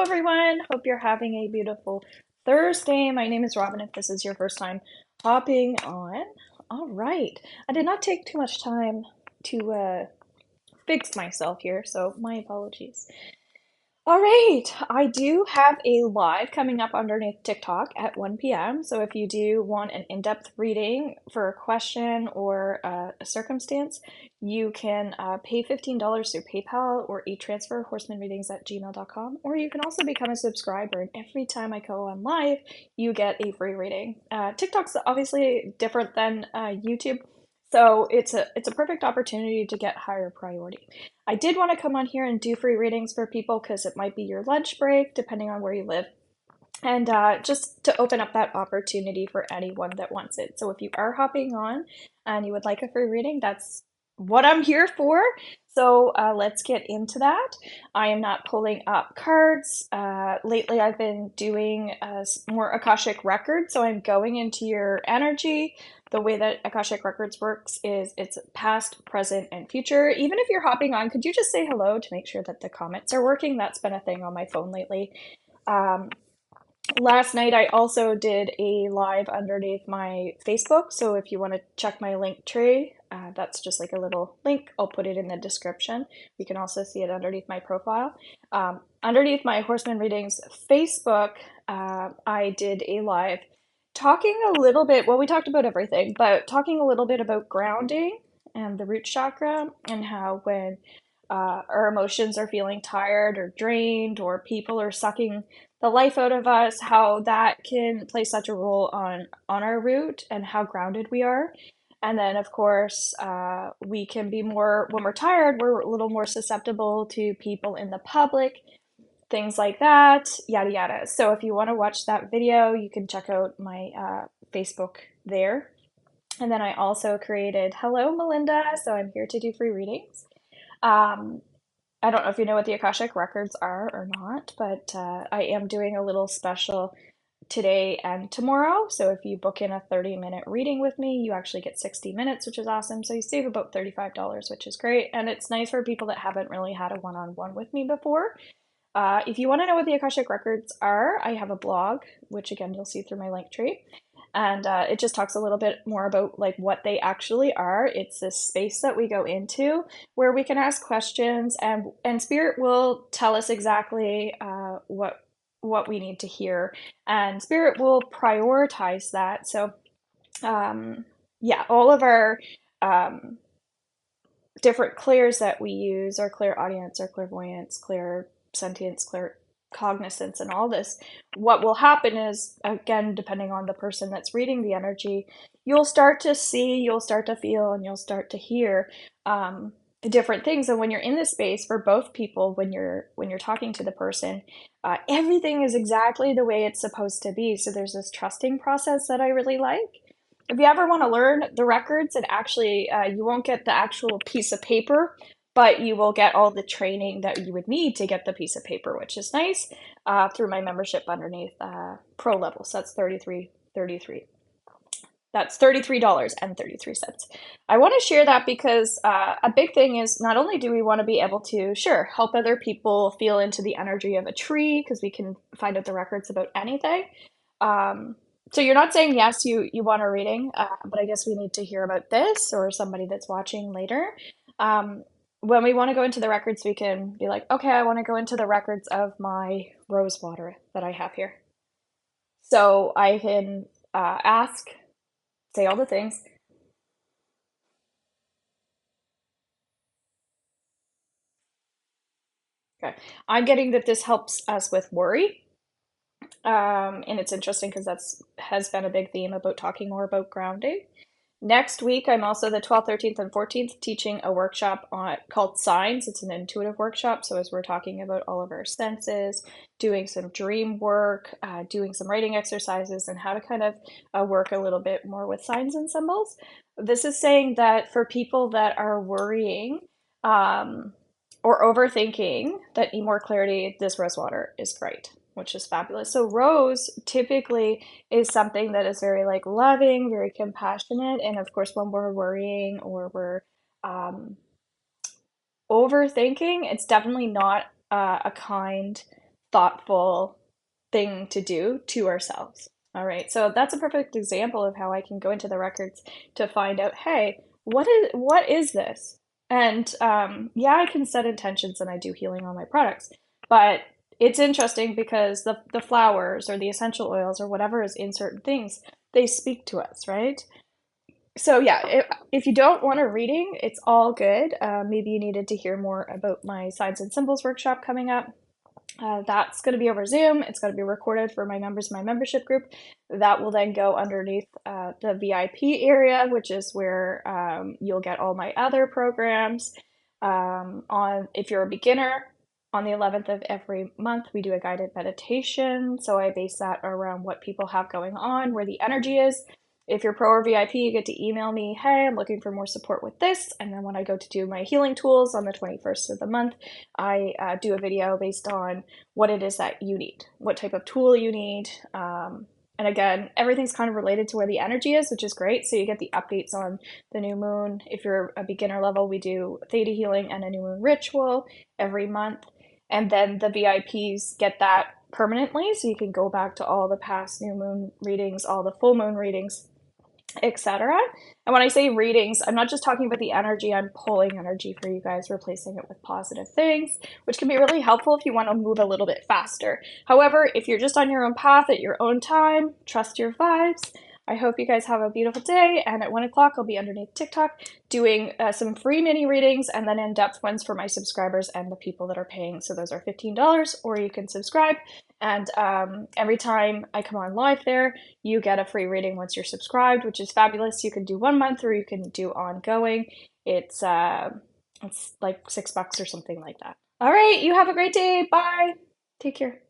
everyone. Hope you're having a beautiful Thursday. My name is Robin if this is your first time hopping on. All right. I did not take too much time to fix myself here, so my apologies. All right, I do have a live coming up underneath TikTok at 1 p.m. So if you do want an in-depth reading for a question or a circumstance, you can pay $15 through PayPal or e-transfer horsemanreadings@gmail.com, or you can also become a subscriber. And every time I go on live, you get a free reading. TikTok's obviously different than YouTube, so it's a perfect opportunity to get higher priority. I did want to come on here and do free readings for people because it might be your lunch break, depending on where you live, and just to open up that opportunity for anyone that wants it. So if you are hopping on and you would like a free reading, that's what I'm here for. So let's get into that. I am not pulling up cards. Lately, I've been doing more Akashic Records, so I'm going into your energy. The way that Akashic Records works is it's past, present, and future. Even if you're hopping on, could you just say hello to make sure that the comments are working? That's been a thing on my phone lately. Last night, I also did a live underneath my Facebook. So if you want to check my link tree, that's just like a little link. I'll put it in the description. You can also see it underneath my profile. Underneath my Horseman Readings Facebook, I did a live talking a little bit. Well, we talked about everything, but talking a little bit about grounding and the root chakra, and how when our emotions are feeling tired or drained, or people are sucking the life out of us, how that can play such a role on our root and how grounded we are. And then, of course, we can be more, when we're tired, we're a little more susceptible to people in the public, things like that, yada yada. So if you want to watch that video, you can check out my Facebook there. And then I also created Hello Melinda, so I'm here to do free readings. I don't know if you know what the Akashic Records are or not, but I am doing a little special today and tomorrow. So if you book in a 30-minute reading with me, you actually get 60 minutes, which is awesome. So you save about $35, which is great. And it's nice for people that haven't really had a one-on-one with me before. If you want to know what the Akashic Records are, I have a blog, which again, you'll see through my link tree. And it just talks a little bit more about like what they actually are. It's this space that we go into where we can ask questions, and Spirit will tell us exactly what we need to hear, and Spirit will prioritize that. So yeah, all of our different clairs that we use, our clairaudience, our clairvoyance, clair sentience, clair cognizance, and all this, what will happen is, again, depending on the person that's reading the energy, you'll start to see, you'll start to feel, and you'll start to hear different things. And when you're in this space, for both people, when you're talking to the person, everything is exactly the way it's supposed to be. So there's this trusting process that I really like. If you ever want to learn the records, and actually you won't get the actual piece of paper, but you will get all the training that you would need to get the piece of paper, which is nice, through my membership underneath pro level. So that's $33.33. That's $33.33. I want to share that because a big thing is, not only do we want to be able to, sure, help other people feel into the energy of a tree, because we can find out the records about anything. So you're not saying yes, you want a reading, but I guess we need to hear about this, or somebody that's watching later. When we want to go into the records, we can be like, okay, I want to go into the records of my rose water that I have here. So I can ask, say all the things. Okay. I'm getting that this helps us with worry. And it's interesting because that's has been a big theme about talking more about grounding. Next week, I'm also the 12th, 13th, and 14th teaching a workshop called Signs. It's an intuitive workshop. So as we're talking about all of our senses, doing some dream work, doing some writing exercises, and how to kind of work a little bit more with signs and symbols. This is saying that for people that are worrying or overthinking, that need more clarity, this rose water is great, which is fabulous. So rose typically is something that is very like loving, very compassionate. And of course, when we're worrying or we're overthinking, it's definitely not a kind thoughtful thing to do to ourselves. All right, so that's a perfect example of how I can go into the records to find out, hey, what is this? And yeah, I can set intentions and I do healing on my products, but it's interesting because the flowers or the essential oils or whatever is in certain things, they speak to us, right? So yeah, if you don't want a reading, it's all good. Maybe you needed to hear more about my signs and symbols workshop coming up. That's going to be over Zoom. It's going to be recorded for my members in my membership group. That will then go underneath the VIP area, which is where you'll get all my other programs. On if you're a beginner, on the 11th of every month, we do a guided meditation. So I base that around what people have going on, where the energy is. If you're pro or VIP, you get to email me, hey, I'm looking for more support with this. And then when I go to do my healing tools on the 21st of the month, I do a video based on what it is that you need, what type of tool you need. And again, everything's kind of related to where the energy is, which is great. So you get the updates on the new moon. If you're a beginner level, we do theta healing and a new moon ritual every month. And then the VIPs get that permanently. So you can go back to all the past new moon readings, all the full moon readings, etc. And when I say readings, I'm not just talking about the energy, I'm pulling energy for you guys, replacing it with positive things, which can be really helpful if you want to move a little bit faster. However, if you're just on your own path at your own time, trust your vibes. I hope you guys have a beautiful day, and at 1 o'clock I'll be underneath TikTok doing some free mini readings and then in-depth ones for my subscribers and the people that are paying. So those are $15, or you can subscribe, and every time I come on live there, you get a free reading once you're subscribed, which is fabulous. You can do 1 month or you can do ongoing. It's like $6 or something like that. All right, you have a great day. Bye. Take care.